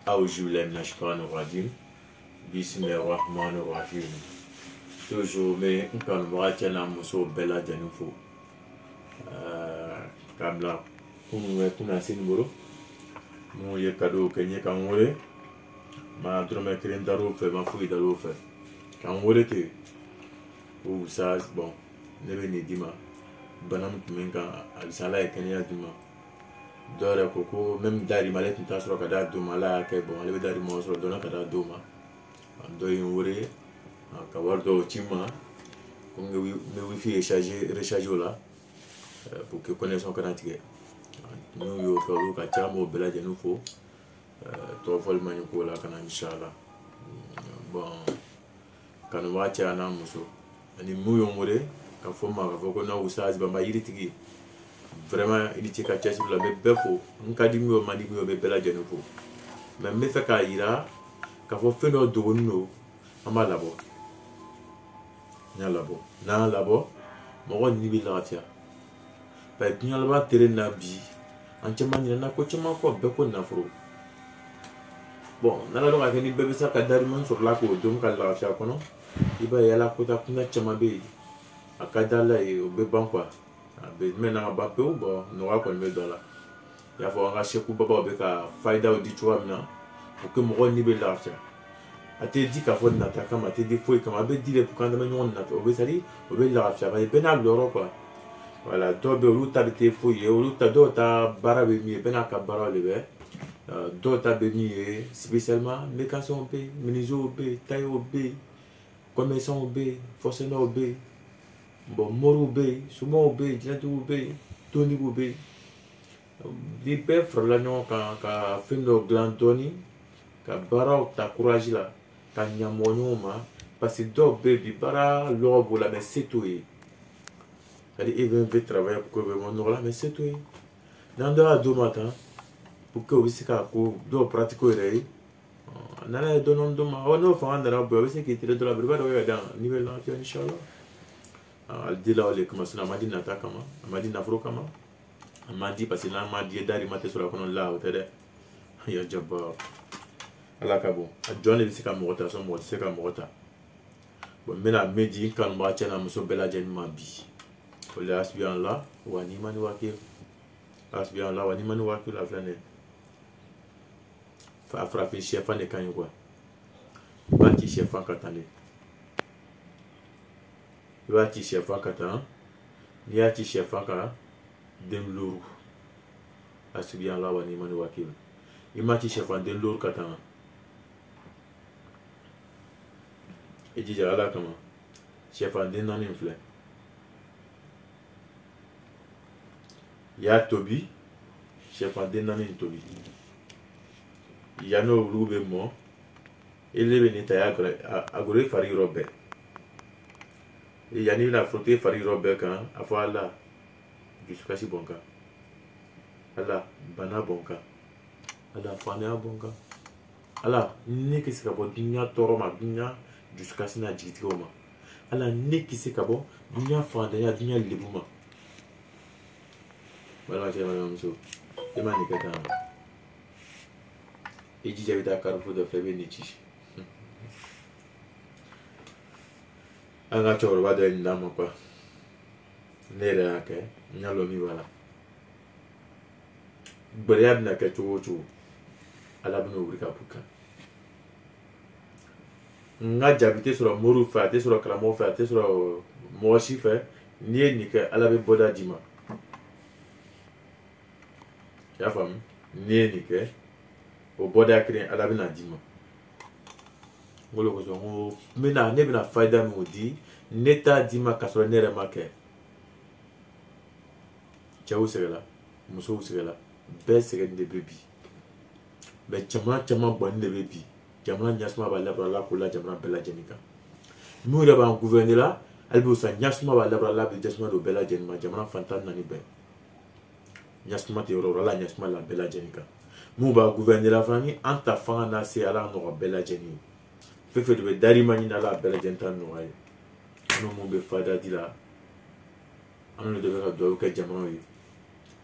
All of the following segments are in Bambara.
Auzubillahi minash shaitanir rajim. Bismillahirrahmanirrahim. Toujours mais quand on va tiens la muso bella janufo. Kamla kuna sin buru. Mu ye cadeau kenye kan wole. Ma drome kren daro fe ma fui daro fe. Kan wole te. Ou ça bon. Nebe ni dima. Banam tumenka alisala e kenya dima. Dore koko même dari malet nta soro kada duma la ke bon ale dari mo soro dona kada duma ando yore ka wardo chima ko me wifi recharger là pour que connexion connectée nous yo ko ka chamo bela jenu fo to fol man ko la kana inshallah bon kanu wacha na muso ani mu yo ngore ka fo ma ka fo ko na usaz ba yiri tigi vraiment il était caché sur la befo nkadi mi o mani mi o be bela jenofo mais me fait ka ira ka fo feno do no ama labo nya labo na labo mo ni bi latia pa nya laba tere na bi an chama ni na ko chama ko be ko na fro bon na la do ka ni bebe sa ka dari man sur la ko dum ka la fia kono iba yala ko ta kuna chama be akadala e o be ban quoi maintenant ba peu bon nous va connaître dollar il y a faut engager coup baba be ka faida au dit toi maintenant pour que mon ni be l'argent a te dit qu'a faut nata kama te dit faut comme be dit pour quand même on nata o be sali o be l'argent ba penal l'euro quoi voilà do be luta be te faut ye luta do ta bara be mi pena ka bara le be do ta be mi spécialement mécanson be minizo be taille be commerçant be fonctionnaire be bon moro be sumo be jinatu be toni be di be frala nyon ka fendo glantoni ka bara ta courage la ka nyamonyo ma parce que do be bi bara lobo la mais c'est tout elle il veut travailler pour que mon là mais c'est tout dans deux matin pour que aussi ka ko do pratico rei nana donon do ma ono fa andara be aussi qui tire de la briba do ya dans niveau là inchallah al dila ole kama suna madi na takama madi na furo kama madi parce que là madi dari mate sur la kono la hotede ya jabba ala kabo a jonne bi sika mota so mota sika mota bon mena medi kan ba chana muso bela jen mabi ole asbian la wani mani wake asbian la wani mani wake la flane fa frappe chef ne kan quoi ba ti chef en katane Iwati chefa kata ni ati chefa ka dem luru asubian la wani mani wakil imati chefa dem luru kata ejija ala kama chefa dem nan infle ya tobi chefa dem nan tobi ya no rube mo elebe ni ta agore fari robe et yani la frotté fari robe kan afa la jusqu'à si bonka ala bana bonka ala fana bonka ala ne kisi ka bo dunya toro ma dunya jusqu'à si na jitiko ma ala ne kisi ka bo dunya fanda ya dunya lebuma wala je ma mso e ma ni kata e ji javita karfo de febe ni chi anga choro ba de ndama kwa nere yake nyalo mi wala bariad na ke chuchu ala bino urika puka nga jabite sura moru fa te sura kramo fa te sura moshi fa ni ke ala be boda dima ya fam ni ke o boda kire ala bina dima ngolo ko so mena ne bina faida mi odi neta dima kasoro nere make chawu segala muso segala be segala de bebi be chama bon de bebi jamana nyasma ba labra la kula jamana bela jenika mu re ba gouverner la albo sa nyasma ba labra la be jasma do bela jenima jamana fantan nani be nyasma te ro la nyasma la bela jenika mu ba gouverner la fani anta fa na se ala no bela jenika fefe de dari mani na la bela jenta no ay no mo be fada dila anu de ka do ka jamano yi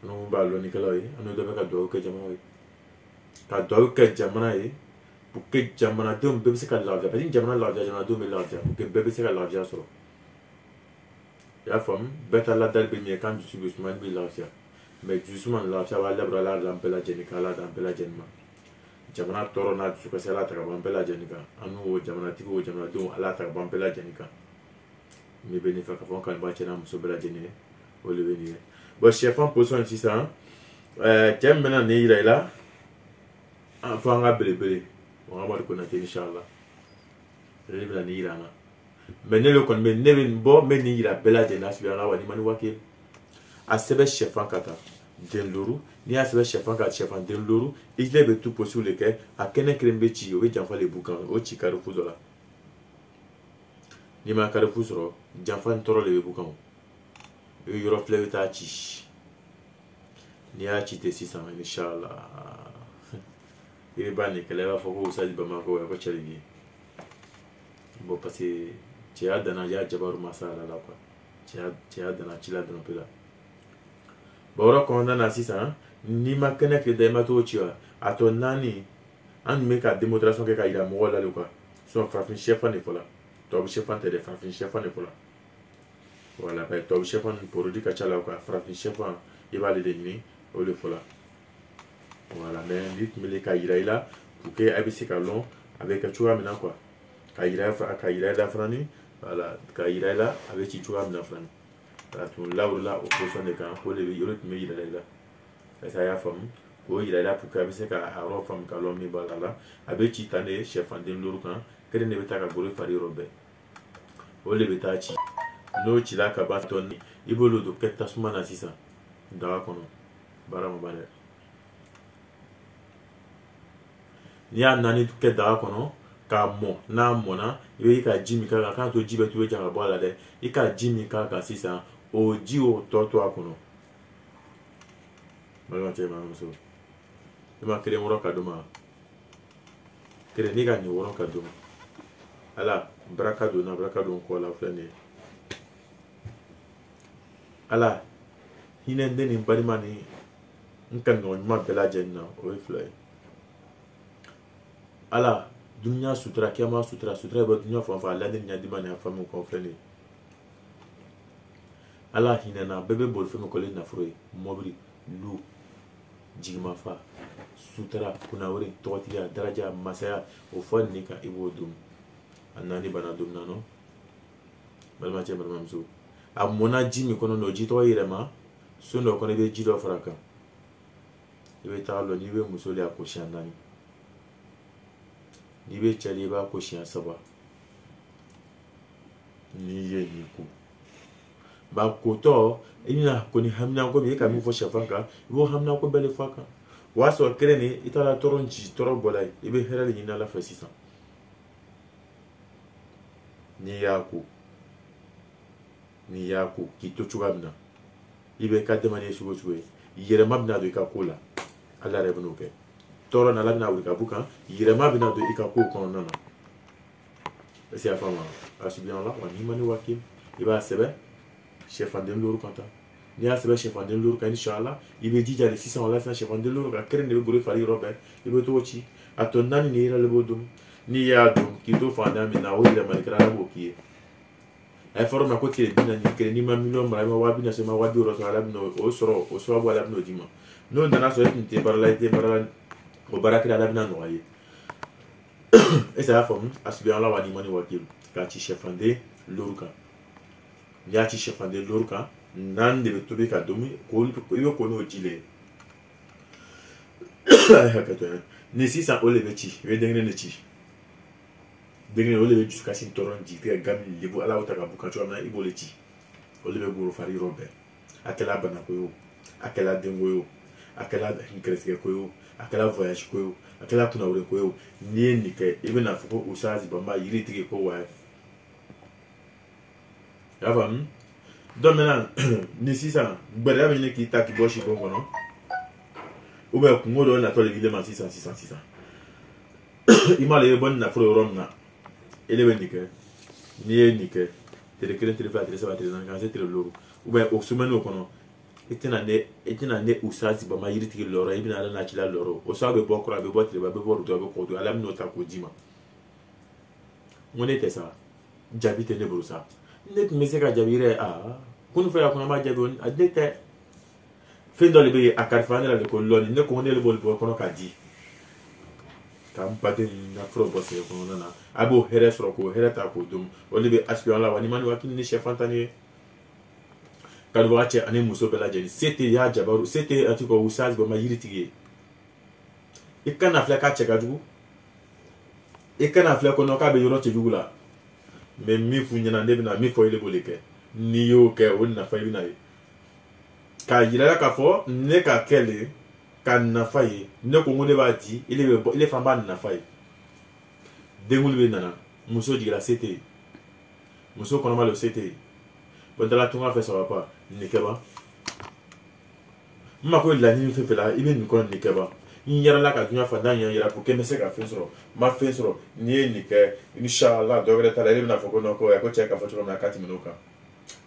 no ba lo ni kala yi anu de ka do ka jamano yi ka duwawu kɛ jamana ye pour que jamanadenw bɛɛ bɛ se ka lafiya parce que jamana lafiya jamanadenw bɛ lafiya pour que bɛɛ bɛ se ka lafiya sɔrɔ i y'a faamu bɛɛ ta ladali bɛ ɲɛ kan dusu bɛ suma bɛ lafiya mais jusuma ni lafiya b'a labura ala d'an bɛɛ lajɛlen kan ala d'an bɛɛ lajɛlen ma jamana tɔɔrɔ n'a dusukasi ala ta ka bɔ an bɛɛ lajɛlen kan an n'o jamanatigi o jamanadenw ala ta ka bɔ an bɛɛ lajɛlen kan ne bɛ nin fɛ ka fɔ n kanubaa cɛ n'a muso bɛɛ lajɛlen ye o de bɛ nin ye bon sɛfan position sisan cɛ min bɛna nin yira i la fo an ka belebele Mamadu Konate inshallah ale bɛna nin yira an na mais ne de kɔni bɛ ne bɛ bɔ n bɛ nin yira bɛɛ lajɛlen na subiya la wa ni mani wake a sɛbɛn sɛfan ka taa den duuru n'i y'a sɛbɛn sɛfan ka sɛfan den duuru i tile bɛ tout possible kɛ a kɛnɛ kelen bɛ ci o bɛ janfa de b'u kan o ci karifu dɔ la n'i ma karifu sɔrɔ janfa ni tɔɔrɔ de bɛ b'u kan o i bɛ yɔrɔ filɛ i bɛ taa ci n'i y'a ci ten sisan inshallah i bɛ ba nin kɛlɛ i b'a fɔ ko Usaji Bamako ko cɛ de bɛ yen bon parce que cɛya danna y'a jabaru masa ala la quoi cɛya danna ci la dɔrɔn pe la bon o yɔrɔ kɔnɔna na sisan n'i ma kɛnɛ kɛ da i ma t'o ci wa a tɔ naani an tun bɛ ka démonstration kɛ ka yira mɔgɔw la de quoi sinon farafin sɛfan de fɔla tubabu sɛfan tɛ dɛ farafin sɛfan de fɔla voilà tubabu sɛfan produit ka ca la quoi farafin sɛfan i b'ale de ɲini o de fɔla voilà mais n'i tun bɛ ka yira i la pour que a bɛ se ka lɔn a bɛ kɛ cogoya min na quoi ka yira i la fana ni voilà ka yira i la a bɛ ci cogoya min na fana voilà tun lawurila o position de kan o de bɛ yɔrɔ tun bɛ yira i la est-ce que a y'a faamu k'o yira i la pour que a bɛ se ka a yɔrɔ faamu ka lɔn min b'a la a bɛ ci tan de sɛfanden duuru kan kelen de bɛ taa ka bolo fari yɔrɔ bɛɛ o de bɛ taa ci n'o cila ka ban tɔni i b'olu don kɛ tasuma na sisan daga kɔnɔ baara ma ban dɛ n'i y'a naani kɛ daga kɔnɔ k'a mɔn n'a mɔnna i bɛ ka ji min k'a kan k'a to ji bɛ to jan ka bɔ a la dɛ i ka ji min k'a kan sisan o ji o tɔ to a kɔnɔ balimakɛ balimamuso i ma kelen wɔrɔ ka d'o ma kelen n'i ka nin wɔrɔ ka d'o ma ala baraka don na baraka don kɔ la filɛ nin ye ala hinɛ den ni balima ni n kanuɲɔgɔn ɲuman bɛɛ lajɛlen na o ye fila ye ala dunuya sutura kiyama sutura sutura bɛ dunuya fan fan lani ɲadima ni a famu kɔn filɛ nin ye ala hinɛ na bɛɛ bɛ boli fɛn min kɔlen nafolo ye mɔbili lu jigimafa sutura kunnawari tɔgɔtigiya daraja masaya o fɔ nin kan i b'o dun a naani bana don na nɔ balimacɛ balimamuso a mɔnna ji min kɔnɔ o ji tɔgɔ yɛrɛma son dɔ kɔnɔ i bɛ ji dɔ fara kan i bɛ taga lɔ n'i bɛ muso de a ko siɲɛ naani n'i bɛ cɛ de i b'a ko siɲɛ saba n'i ye nin ko ba kotɔ i bɛna ko ni haminako min e ka min fɔ sɛfan kan i b'o haminako bɛɛ de fɔ a kan o y'a sɔrɔ kelen nin i taara tɔɔrɔ ci tɔɔrɔ bɔla ye i bɛ hɛrɛ de ɲini ala fɛ sisan n'i y'a ko k'i to cogoya min na i bɛ ka dɛmɛni sugu sugu ye yɛrɛma bɛna don i ka ko la ala yɛrɛ bɛn'o kɛ tɔɔrɔ na ala bɛna wuli ka bɔ kan yɛrɛma bɛna don i ka kow kɔnɔna na est-ce que y'a faamu a subiyan la wa n'i ma ne waati i b'a sɛbɛn sɛfanden duuru kan tan n'i y'a sɛbɛn sɛfanden duuru kan inshallah i bɛ jija de sisan o la sisan sɛfanden duuru kan kelen de bɛ bolo fari yɔrɔ bɛɛ i bɛ t'o ci a tɔ naani de yɛrɛ de b'o dun n'i y'a dun k'i to fantan min na o yɛlɛmani kɛra ala b'o k'i ye a ye fɔra o ma ko tile bi naani kelen n'i ma miliyɔn mara i ma waa bi naani sɔrɔ i ma waa bi wɔɔrɔ sɔrɔ ala bɛna o sɔrɔ o sababu ala bɛna o d'i ma n'o nana sɔrɔ e tun tɛ baara la i tɛ baara la o baara kɛra ala bɛna nɔgɔya ye est-ce que a y'a faamu a subiyan la wa n'i ma ne waati k'a ci sɛfanden duuru kan n'i y'a ci sɛfanden duuru kan naani de bɛ tobi ka domi i bɛ ko n'o ji le ye a ye hakɛ to yan ni sisan o de bɛ ci i bɛ den kelen de ci den kelen o de bɛ dusukasi tɔɔrɔ ji ka gami lebu ala y'o ta ka bɔ kan cogoya min na i b'o de ci o de bɛ bolo fari yɔrɔ bɛɛ a kɛla banako ye o a kɛla denko ye o a kɛla gɛrɛsɛgɛ ko ye o a kɛla voyage ko ye o a kɛla kunnawari ko ye o n'i ye nin kɛ i bɛna fɔ ko Usaji Bamba yiritigi ko wa y'a faamu donc maintenant ni sisan gbɛrɛya bɛ ɲini k'i ta k'i bɔ sibon kɔnɔ ou bien kungo dɔ natɔ de b'i ma sisan i m'ale ye bɔ ni nafolo yɔrɔ min na e de bɛ nin kɛ n'i ye nin kɛ tile kelen tile fila tile saba tile naani ka se tile duuru ou bien o semaine o kɔnɔ itina ne usasi ba ma yiriti loro ibina ala na chila loro o sa be bokura be botire ba be boruto be kodo ala mi nota ko dima ngone te sa jabi te ne brusa net meseka jabire kunu fa yakuna ma jabi on adete findo le be akarfane la ko loni ne ko ne le bol bo kono kadi kam pate na fro bosse ko nana abo heres ro ko hereta ko dum o le be aspion la wani mani wakini ne chef antani kadu wache ane muso bela jeni sete ya jabaru sete atiko usaz go ma yiriti ikana fleka cheka dugu ikana fleka no ka be yoro chejugu la me mi fu nyana ndebi na mi fo ile boleke ni yo ke on na fa ibina ka yira ka fo ne ka kele ka na fa yi ne ko ngode ba di ile fa ba na fa yi dengul be nana muso digira sete muso kono malo sete bondala tunga fe ça va pas nikeba ma ko la ni fe la ibe ni ko nikeba ni yara la ka dunya fa dan yara pour que me se ka fe soro ma fe soro ni nike inshallah dogre tala ile na foko no ko ya ko cheka fo tro na kati minuka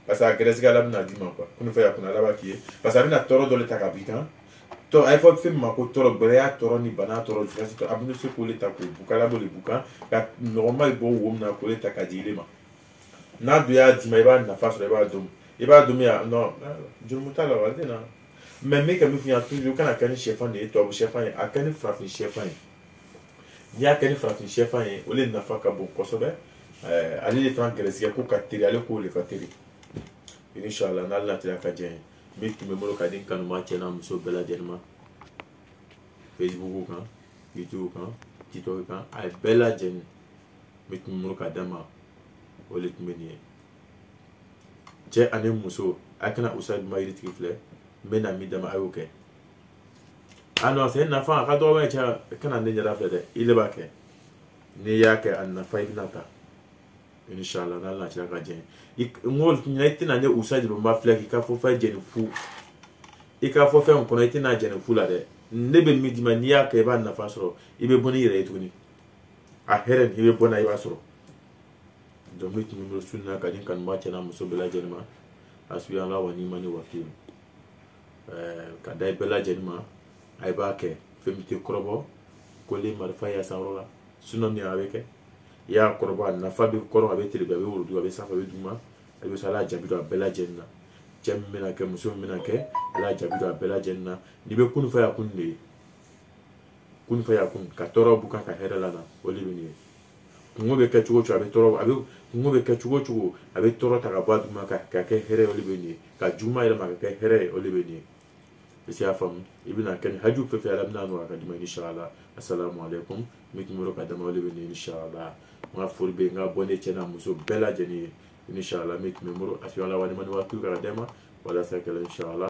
parce que grèce gala na dima quoi kunu fa ya kuna la ba ki parce que na toro do le takabita to ay fo fe ma ko toro brea toro ni bana toro grèce to abnu se ko le ta ko bukala bo le buka ka normal bo wom na ko le takadile ma na duya dima iba na fa soro iba dum ya no jurmuta la walde na mais me ka mi fiya toujours kana kan chefan de to chefan a kan frafin chefan ya kan frafin chefan o le na fa ka bon kosobe ali le franc grèce ko ka tiri ale ko le ka tiri inshallah na Allah tira ka jen mi ki me molo ka din kanu ma chena muso bela jenma Facebook kan YouTube kan TikTok kan ay bela jen mi ki me molo ka dama o le tumeni je ane muso akana usad ma yiriti fle mena mi dama ayoke ano se na fa ka do wa cha kana ne jara fle de ile ba ke ni ya ke an na fa ibnata inshallah na Allah tira ka jen ngol nyaitina ne usad ba ma fle ki ka fo fa jen fu ika fo fe on kono itina jen fu la de ne be mi dima ni ya ke ba na fa soro ibe boni ire tuni a heren ibe bona iba soro donc mi numéro sunna kadin kan ma tena muso bela jenma asbi Allah wa ni mani wakil kadai bela jenma ay ba ke femite korobo ko le marfa ya sawrola sunan ni aweke ya korobo na fa bi koro abe tele be wurdu abe safa be duma abe sala jabi do bela jenna jemmina ke muso mina ke ala jabi do bela jenna ni be kunu fa ya kunne kun fa ya kun ka toro buka ka herala na olibini ngobe ka chugo abe toro abe ngobe ka chugo abe toro ta ka badu maka ka ke here olibini ka juma ila maka ke here olibini isi afam ibina kan haju fe alamna no ka dima inshallah assalamu alaikum miki muro ka dama olibini inshallah ma furbe nga bone chena muso bela jeni inshallah miki muro asiwala wani mani wa ku ka dema wala sakala inshallah